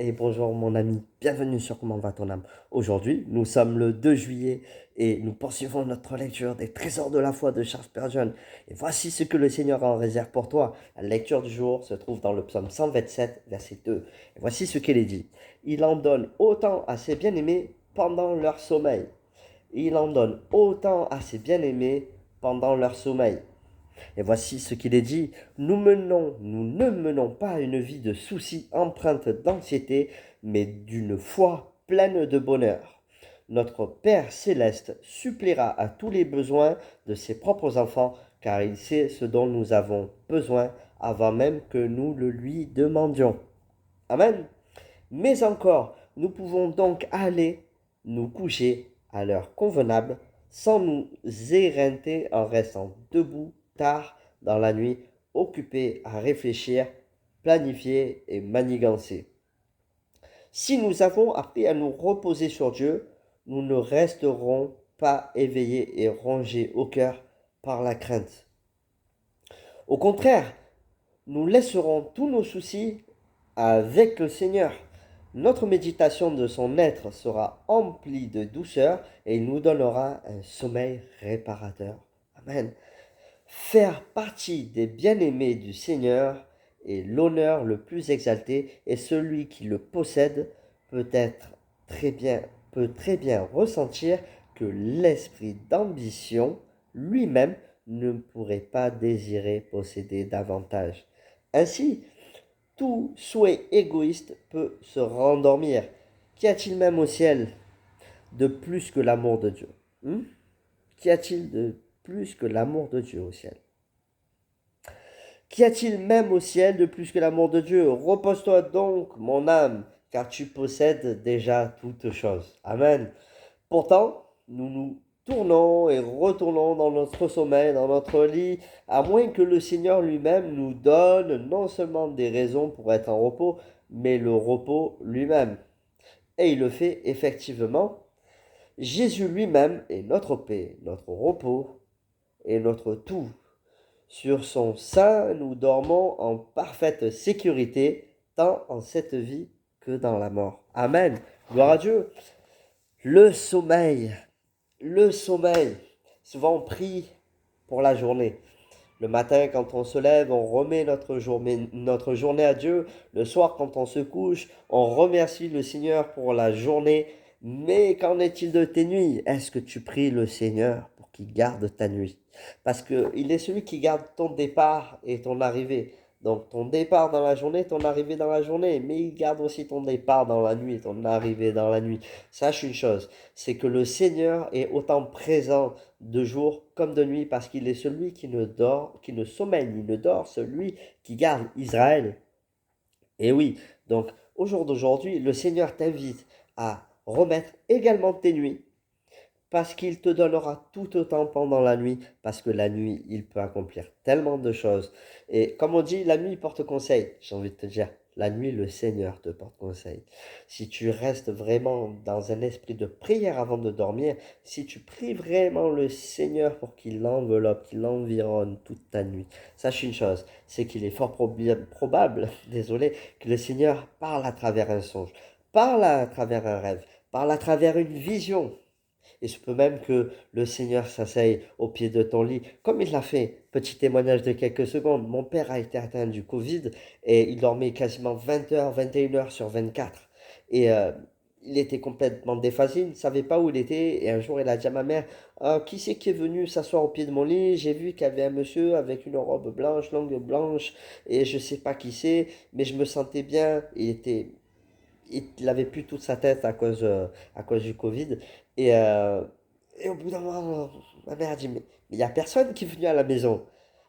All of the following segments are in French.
Et bonjour mon ami, bienvenue sur Comment va ton âme. Aujourd'hui, nous sommes le 2 juillet et nous poursuivons notre lecture des trésors de la foi de Charles Spurgeon. Et voici ce que le Seigneur a en réserve pour toi. La lecture du jour se trouve dans le psaume 127, verset 2. Et voici ce qu'il est dit. Il en donne autant à ses bien-aimés pendant leur sommeil. Il en donne autant à ses bien-aimés pendant leur sommeil. Et voici ce qu'il est dit, nous ne menons pas une vie de soucis empreinte d'anxiété, mais d'une foi pleine de bonheur. Notre Père céleste supplira à tous les besoins de ses propres enfants, car il sait ce dont nous avons besoin avant même que nous le lui demandions. Amen. Mais encore, nous pouvons donc aller nous coucher à l'heure convenable sans nous éreinter en restant debout tard dans la nuit, occupés à réfléchir, planifier et manigancer. Si nous avons appris à nous reposer sur Dieu, nous ne resterons pas éveillés et rongés au cœur par la crainte. Au contraire, nous laisserons tous nos soucis avec le Seigneur. Notre méditation de son être sera emplie de douceur et il nous donnera un sommeil réparateur. Amen. Faire partie des bien-aimés du Seigneur est l'honneur le plus exalté et celui qui le possède peut très bien ressentir que l'esprit d'ambition lui-même ne pourrait pas désirer posséder davantage. Ainsi, tout souhait égoïste peut se rendormir. Qu'y a-t-il même au ciel de plus que l'amour de Dieu? Qu'y a-t-il de plus que l'amour de Dieu au ciel? Qu'y a-t-il même au ciel de plus que l'amour de Dieu? Repose-toi donc, mon âme, car tu possèdes déjà toutes choses. Amen. Pourtant, nous nous tournons et retournons dans notre sommeil, dans notre lit, à moins que le Seigneur lui-même nous donne non seulement des raisons pour être en repos, mais le repos lui-même. Et il le fait effectivement. Jésus lui-même est notre paix, notre repos et notre tout. Sur son sein, nous dormons en parfaite sécurité, tant en cette vie que dans la mort. Amen. Gloire à Dieu. Le sommeil. Le sommeil. Souvent on prie pour la journée. Le matin, quand on se lève, on remet notre journée à Dieu. Le soir, quand on se couche, on remercie le Seigneur pour la journée. Mais qu'en est-il de tes nuits? Est-ce que tu pries le Seigneur pour qu'il garde ta nuit? Parce qu'il est celui qui garde ton départ et ton arrivée. Donc ton départ dans la journée, ton arrivée dans la journée. Mais il garde aussi ton départ dans la nuit et ton arrivée dans la nuit. Sache une chose, c'est que le Seigneur est autant présent de jour comme de nuit, parce qu'il est celui qui ne dort, qui ne sommeille ni ne dort, celui qui garde Israël. Et oui, donc au jour d'aujourd'hui, le Seigneur t'invite à remettre également tes nuits, parce qu'il te donnera tout autant pendant la nuit, parce que la nuit, il peut accomplir tellement de choses. Et comme on dit, la nuit porte conseil. J'ai envie de te dire, la nuit, le Seigneur te porte conseil. Si tu restes vraiment dans un esprit de prière avant de dormir, si tu pries vraiment le Seigneur pour qu'il l'enveloppe, qu'il l'environne toute ta nuit, sache une chose, c'est qu'il est fort probable, désolé, que le Seigneur parle à travers un songe, parle à travers un rêve, parle à travers une vision. Il se peut même que le Seigneur s'asseye au pied de ton lit, comme il l'a fait. Petit témoignage de quelques secondes. Mon père a été atteint du Covid et il dormait quasiment 20 heures, 21 heures sur 24. Et il était complètement déphasé, il ne savait pas où il était. Et un jour, il a dit à ma mère, qui c'est qui est venu s'asseoir au pied de mon lit? J'ai vu qu'il y avait un monsieur avec une robe blanche, longue blanche, et je ne sais pas qui c'est, mais je me sentais bien. Il avait plus toute sa tête à cause du Covid. Et, euh, et au bout d'un moment, ma mère a dit, mais il n'y a personne qui est venu à la maison.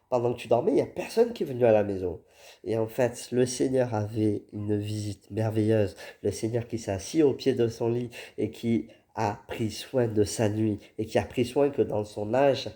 Pendant que tu dormais, il n'y a personne qui est venu à la maison. Et en fait, le Seigneur avait une visite merveilleuse. Le Seigneur qui s'est assis au pied de son lit et qui a pris soin de sa nuit et qui a pris soin que dans son âge,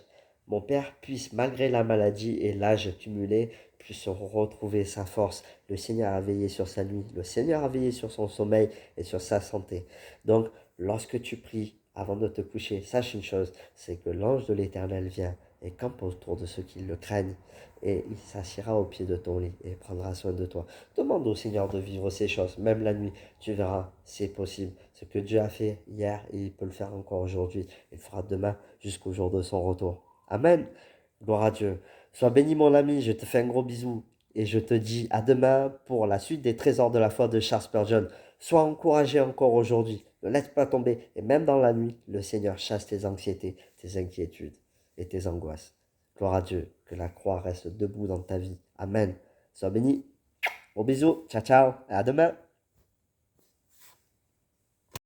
mon père puisse, malgré la maladie et l'âge cumulé, puisse retrouver sa force. Le Seigneur a veillé sur sa nuit. Le Seigneur a veillé sur son sommeil et sur sa santé. Donc, lorsque tu pries avant de te coucher, sache une chose, c'est que l'ange de l'Éternel vient et campe autour de ceux qui le craignent. Et il s'assiera au pied de ton lit et prendra soin de toi. Demande au Seigneur de vivre ces choses, même la nuit. Tu verras, c'est possible. Ce que Dieu a fait hier, il peut le faire encore aujourd'hui. Il le fera demain jusqu'au jour de son retour. Amen. Gloire à Dieu. Sois béni mon ami, je te fais un gros bisou. Et je te dis à demain pour la suite des trésors de la foi de Charles Spurgeon. Sois encouragé encore aujourd'hui. Ne laisse pas tomber. Et même dans la nuit, le Seigneur chasse tes anxiétés, tes inquiétudes et tes angoisses. Gloire à Dieu. Que la croix reste debout dans ta vie. Amen. Sois béni. Gros bisous. Ciao, ciao. Et à demain.